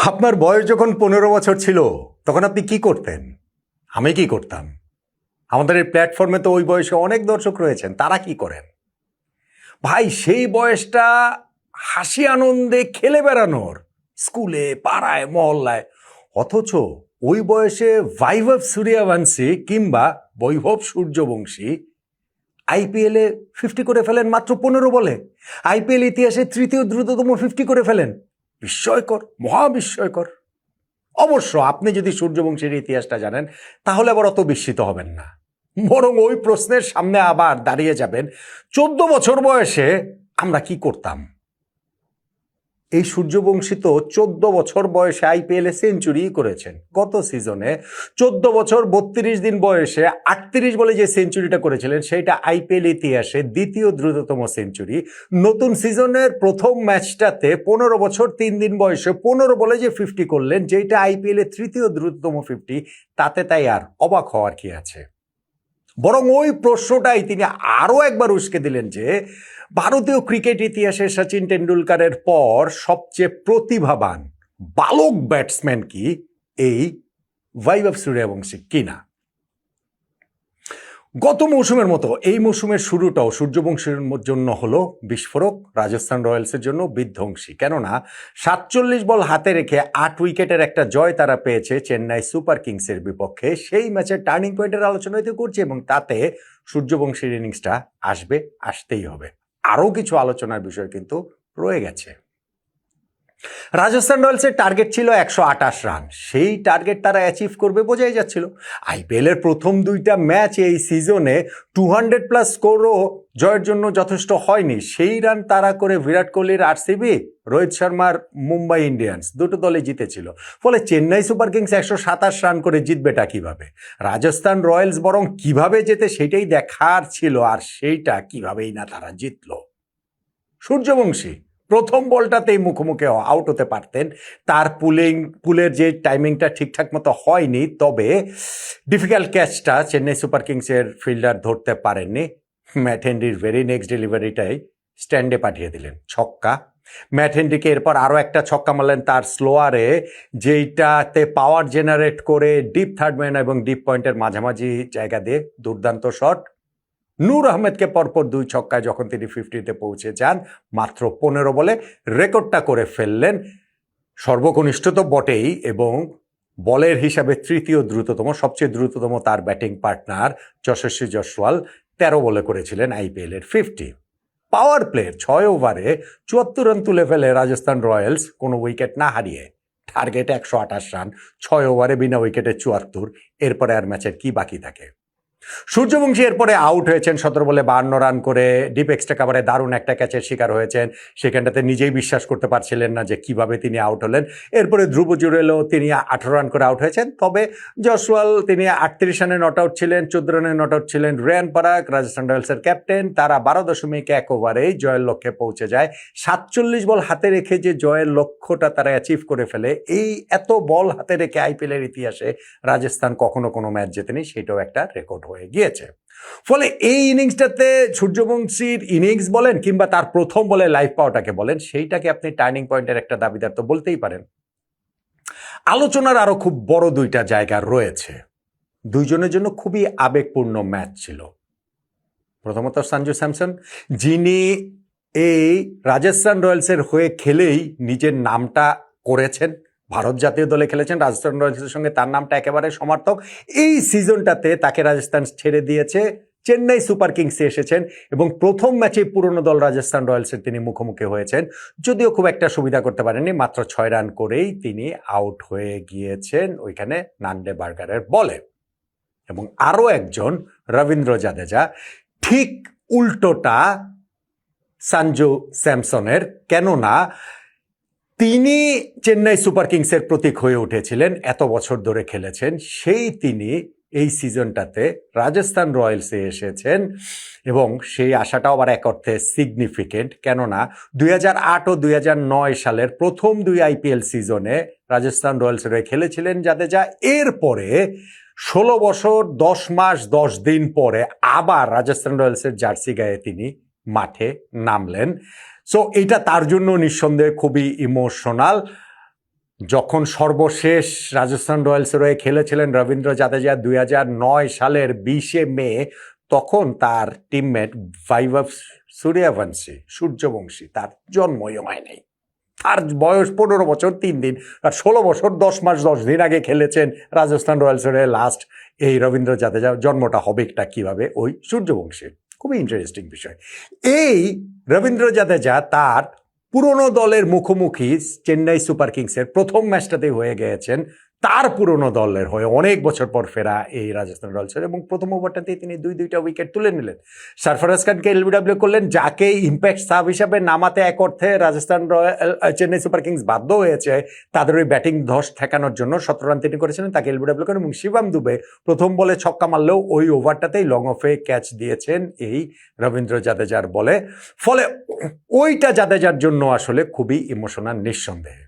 আপনার বয়স যখন 15 বছর ছিল তখন আপনি কি করতেন? আমি কি করতাম? আমাদের এই প্ল্যাটফর্মে তো ওই বয়সে অনেক দর্শক রয়েছেন, তারা কি করেন? ভাই, সেই বয়সটা হাসি আনন্দে খেলে বেড়ানোর, স্কুলে, পাড়ায়, মহল্লায়। অথচ ওই বয়সে বৈভব সূর্যবংশী কিংবা বৈভব সূর্যবংশী আইপিএলে 50 করে ফেলেন মাত্র 15 বলে। আইপিএল ইতিহাসে তৃতীয় দ্রুততম 50 করে ফেলেন। বিস্ময়কর, মহাবিস্ময়কর। অবশ্য আপনি যদি সূর্যবংশীর ইতিহাসটা জানেন তাহলে আবার অত বিস্মিত হবেন না, বরং ওই প্রশ্নের সামনে আবার দাঁড়িয়ে যাবেন 14 বছর বয়সে আমরা কি করতাম। এই সূর্যবংশী তো 14 বছর বয়সে আইপিএলে সেঞ্চুরি করেছেন। গত সিজনে 14 বছর 32 দিন বয়সে 38 বলে যে সেঞ্চুরিটা করেছিলেন সেটা আইপিএল ইতিহাসে দ্বিতীয় দ্রুততম সেঞ্চুরি। নতুন সিজনের প্রথম ম্যাচটাতে 15 বছর 3 দিন বয়সে 15 বলে যে 50 করলেন, যেটা আইপিএল এর তৃতীয় দ্রুততম 50, তাতে তাই আর অবাক হওয়ার কি আছে। বরং ওই প্রশ্নটাই তিনি আরও একবার উস্কে দিলেন যে ভারতীয় ক্রিকেট ইতিহাসে সচিন টেন্ডুলকারের পর সবচেয়ে প্রতিভাবান বালক ব্যাটসম্যান কি এই বৈভব সূর্যবংশী কিনা। গত মৌসুমের মতো এই মৌসুমের শুরুটাও সূর্যবংশীর জন্য হলো বিস্ফোরক, রাজস্থান রয়্যালসের জন্য বিধ্বংসী। কেননা 47 বল হাতে রেখে 8 উইকেটের একটা জয় তারা পেয়েছে চেন্নাই সুপার কিংসের বিপক্ষে। সেই ম্যাচের টার্নিং পয়েন্টের আলোচনা হয়তো করছে এবং তাতে সূর্যবংশীর ইনিংসটা আসতেই হবে। আরও কিছু আলোচনার বিষয় কিন্তু রয়ে গেছে। রাজস্থান রয়্যালসের টার্গেট ছিল 128 রান। সেই টার্গেট তারা অ্যাচিভ করবে বোঝাই যাচ্ছিল। আইপিএলের প্রথম 2টা ম্যাচ এই সিজনে 200+ স্কোরও জয়ের জন্য যথেষ্ট হয়নি। সেই রান তারা করে বিরাট কোহলির আরসিবি, রোহিত শর্মার মুম্বাই ইন্ডিয়ান্স দুটো দলে জিতেছিল। ফলে চেন্নাই সুপার কিংস 127 রান করে জিতবেটা কিভাবে? রাজস্থান রয়্যালস বরং কিভাবে জেতে সেটাই দেখার ছিল, আর সেইটা কিভাবেই না তারা জিতল। সূর্যবংশী প্রথম বলটাতেই মুখোমুখি আউট হতে পারতেন। তার পুলের যে টাইমিংটা ঠিকঠাক মতো হয়নি, তবে ডিফিকাল্ট ক্যাচটা চেন্নাই সুপার কিংসের ফিল্ডার ধরতে পারেননি। ম্যাট হেনরির ভেরি নেক্সট ডেলিভারিটাই স্ট্যান্ডে পাঠিয়ে দিলেন, ছক্কা। ম্যাট হেনরিকে এরপর আরও একটা ছক্কা মারলেন তার স্লোয়ারে, যেইটাতে পাওয়ার জেনারেট করে ডিপ থার্ড ম্যান এবং ডিপ পয়েন্টের মাঝামাঝি জায়গা দিয়ে দুর্দান্ত শট। নূর আহমেদকে পরপর 2 ছক্কায় যখন তিনি 50-তে পৌঁছে যান, মাত্র 15 বলে রেকর্ডটা করে ফেললেন। সর্বকনিষ্ঠ তো বটেই, এবং বলের হিসাবে তৃতীয় দ্রুততম, সবচেয়ে দ্রুততম তার ব্যাটিং পার্টনার যশস্বী জয়সওয়াল 13 বলে করেছিলেন আইপিএল এর 50। পাওয়ার প্লে 6 ওভারে 74 রান তুলে ফেলে রাজস্থান রয়্যালস কোনো উইকেট না হারিয়ে। টার্গেট 128 রান, 6 ওভারে বিনা উইকেটে 74। এরপরে আর ম্যাচের কি বাকি থাকে? সূর্যবংশী এরপরে আউট হয়েছেন 17 বলে 52 রান করে। ডিপ এক্সট্রা কাভারে দারুণ একটা ক্যাচের শিকার হয়েছেন। সেখানটাতে নিজেই বিশ্বাস করতে পারছিলেন না যে কিভাবে তিনি আউট হলেন। এরপরে ধ্রুব জুরেলও তিনি 18 রান করে আউট হয়েছেন। তবে জয়সওয়াল তিনি 38 রানে নট আউট ছিলেন, 14 রানে নট আউট ছিলেন। রিয়ান পরাগ রাজস্থান রয়্যালসের ক্যাপ্টেন, তারা 12.1 ওভারেই জয়ের লক্ষ্যে পৌঁছে যায়। 47 বল হাতে রেখে যে জয়ের লক্ষ্যটা তারা অ্যাচিভ করে ফেলে, এই এত বল হাতে রেখে আইপিএলের ইতিহাসে রাজস্থান কখনো কোনো ম্যাচ জেতেনি, সেটাও একটা রেকর্ড হয়ে গিয়েছে। ফলে এই ইনিংসটাতে সূর্যবংশীর ইনিংস বলেন কিংবা তার প্রথম বলে লাইফ পাওয়াটাকে বলেন, সেইটাকে আপনি টার্নিং পয়েন্টের একটা দাবিদার তো বলতেই পারেন। আলোচনার আরো খুব বড় 2টা জায়গা রয়েছে। দুইজনের জন্য খুবই আবেগপূর্ণ ম্যাচ ছিল। প্রথমত সঞ্জু স্যামসন, যিনি এই রাজস্থান রয়্যালসের হয়ে খেলেই নিজের নামটা করেছেন। ভারত জাতীয় দলে খেলেছেন, রাজস্থান রয়্যালসের সঙ্গে তার নামটা একেবারে সমার্থক। এই সিজনটাতে তাকে রাজস্থান ছেড়ে দিয়েছে, চেন্নাই সুপার কিংসে এসেছেন এবং প্রথম ম্যাচে পুরনো দল রাজস্থান রয়্যালসের তিনি মুখোমুখি হয়েছেন। যদিও খুব একটা সুবিধা করতে পারেননি, মাত্র 6 রান করেই তিনি আউট হয়ে গিয়েছেন ওইখানে নান্ডে বার্গারের বলে। এবং আরও একজন রবীন্দ্র জাদেজা, ঠিক উল্টোটা সঞ্জু স্যামসনের। কেননা তিনি চেন্নাই সুপার কিংসের প্রতীক হয়ে উঠেছিলেন, এত বছর ধরে খেলেছেন, সেই তিনি এই সিজনটাতে রাজস্থান রয়্যালসে এসেছেন এবং সেই আশাটাও আবার এক অর্থে সিগনিফিকেন্ট। কেননা 2008 ও 2009 সালের প্রথম 2 আইপিএল সিজনে রাজস্থান রয়্যালসের হয়ে খেলেছিলেন জাদেজা। এরপরে 16 বছর 10 মাস 10 দিন পরে আবার রাজস্থান রয়্যালসের জার্সি গায়ে তিনি মাঠে নামলেন। সো এটা তার জন্য নিঃসন্দেহে খুবই ইমোশনাল। যখন সর্বশেষ রাজস্থান রয়্যালসের হয়ে খেলেছিলেন রবীন্দ্র জাদেজা 2009 সালের 20শে মে, তখন তার টিমমেট বৈভব সূর্যবংশী তার জন্মই হয় নাই। তার বয়স 15 বছর 3 দিন, আর 16 বছর 10 মাস 10 দিন আগে খেলেছেন রাজস্থান রয়্যালসের লাস্ট এই রবীন্দ্র জাদেজা। জন্মটা হবেটা কিভাবে ওই সূর্যবংশীর, খুবই ইন্টারেস্টিং বিষয়। এই রবীন্দ্র জাদেজা তার পুরনো দলের মুখোমুখি চেন্নাই সুপার কিংসের প্রথম ম্যাচটাতে হয়ে গিয়েছেন তার পুরনো দলের হয়ে অনেক বছর পর ফেরা এই রাজস্থান রয়্যালসের, এবং প্রথম ওভারটাতেই তিনি দুইটা উইকেট তুলে নিলেন। সরফরাজ খানকে এলবিডব্লিউ করলেন, যাকে ইম্প্যাক্ট সাব হিসাবে নামাতে এক অর্থে রাজস্থান চেন্নাই সুপার কিংস বাধ্য হয়েছে তাদের ওই ব্যাটিং ধস ঠেকানোর জন্য। 17 রান তিনি করেছিলেন, তাকে এলবিডব্লিউ করেন, এবং শিবম দুবে প্রথম বলে ছক্কা মারলেও ওই ওভারটাতেই লং অফে ক্যাচ দিয়েছেন এই রবীন্দ্র জাদেজার বলে। ফলে ওইটা জাদেজার জন্য আসলে খুবই ইমোশনাল নিঃসন্দেহে,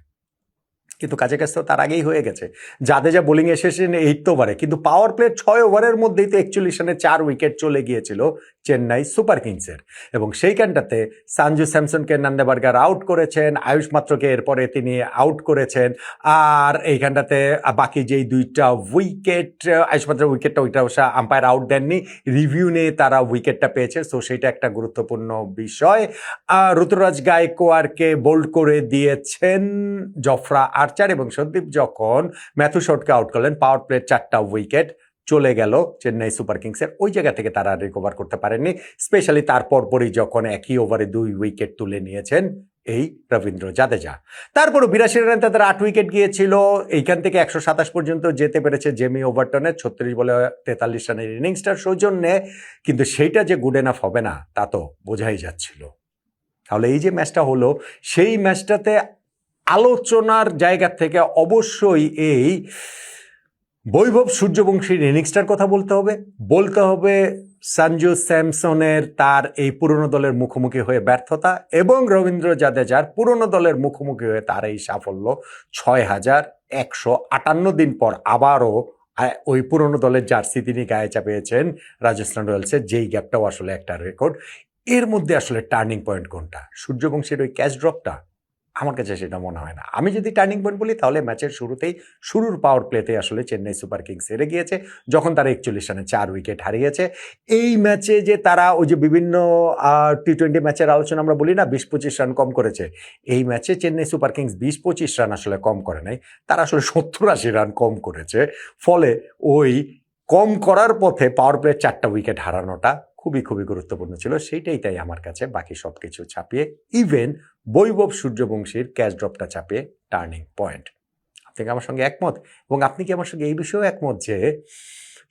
কিন্তু কাছে তো তার আগেই হয়ে গেছে। জাদেজা বোলিং এসেছেন 8 ওভারে, কিন্তু পাওয়ার প্লে 6 ওভারের মধ্যেই তো 41 রানে 4 উইকেট চলে গিয়েছিল চেন্নাই সুপার কিংসের, এবং সেইখানটাতে সঞ্জু স্যামসনকে নন্দেবার্গার আউট করেছেন, আয়ুষ মাত্রকে এরপরে তিনি আউট করেছেন, আর এইখানটাতে বাকি যেই দুইটা উইকেট, আয়ুষ মাত্রের উইকেটটা ওইটা আম্পায়ার আউট দেননি, রিভিউ নিয়ে তারা উইকেটটা পেয়েছে, সো সেইটা একটা গুরুত্বপূর্ণ বিষয়। ঋতুরাজ গায়কোয়াড়কে বোল্ড করে দিয়েছেন জফরা আর্চার, এবং সন্দীপ যখন ম্যাথু শটকে আউট করলেন, পাওয়ার প্লের 4টা উইকেট চলে গেল চেন্নাই সুপার কিংসের। ওই জায়গা থেকে তারা রিকভার করতে পারেননি, স্পেশালি তারপর পরই যখন একই ওভারে 2 উইকেট তুলে নিয়েছেন এই রবীন্দ্র জাদেজা। তারপরও 82 রানে তাদের 8 উইকেট গিয়েছিল, এইখান থেকে 127 পর্যন্ত যেতে পেরেছে জেমি ওভারটনের 36 বলে 43 রানের ইনিংসটার সৌজন্যে, কিন্তু সেইটা যে গুড এনাফ হবে না তা তো বোঝাই যাচ্ছিল। তাহলে এই যে ম্যাচটা হলো, সেই ম্যাচটাতে আলোচনার জায়গা থেকে অবশ্যই এই বৈভব সূর্যবংশীর ইনিংসটার কথা বলতে হবে সঞ্জু স্যামসনের তার এই পুরনো দলের মুখোমুখি হয়ে ব্যর্থতা, এবং রবীন্দ্র জাদেজার পুরনো দলের মুখোমুখি হয়ে তার এই সাফল্য। 6158 দিন পর আবারও ওই পুরনো দলের জার্সি তিনি গায়ে চাপিয়েছেন রাজস্থান রয়্যালসের, যেই গ্যাপটাও আসলে একটা রেকর্ড। এর মধ্যে আসলে টার্নিং পয়েন্ট কোনটা? সূর্যবংশীর ওই ক্যাচ ড্রপটা? আমার কাছে সেটা মনে হয় না। আমি যদি টার্নিং পয়েন্ট বলি তাহলে ম্যাচের শুরুর পাওয়ার প্লেতে আসলে চেন্নাই সুপার কিংস হেরে গিয়েছে, যখন তারা 41 রানে 4 উইকেট হারিয়েছে। এই ম্যাচে যে তারা ওই যে বিভিন্ন টি-20 ম্যাচের আলোচনা আমরা বলি না, 20-25 রান কম করেছে, এই ম্যাচে চেন্নাই সুপার কিংস 20-25 রান আসলে কম করে নাই, তারা আসলে 70-80 রান কম করেছে। ফলে ওই কম করার পথে পাওয়ার প্লের 4টা উইকেট হারানোটা খুবই গুরুত্বপূর্ণ ছিল। সেইটাই তাই আমার কাছে বাকি সব কিছু ছাপিয়ে, ইভেন বৈভব সূর্যবংশীর ক্যাচ ড্রপটা ছাপিয়ে টার্নিং পয়েন্ট। আপনি কি আমার সঙ্গে একমত? এবং আপনি কি আমার সঙ্গে এই বিষয়েও একমত যে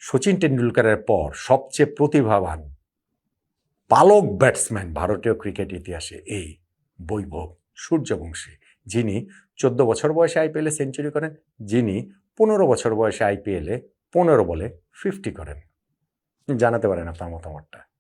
সচিন টেন্ডুলকারের পর সবচেয়ে প্রতিভাবান পালক ব্যাটসম্যান ভারতীয় ক্রিকেট ইতিহাসে এই বৈভব সূর্যবংশী, যিনি 14 বছর বয়সে আইপিএলে সেঞ্চুরি করেন, যিনি 15 বছর বয়সে আইপিএলে 15 বলে 50 করেন? জানাতে পারেন আপনার মতামতটা।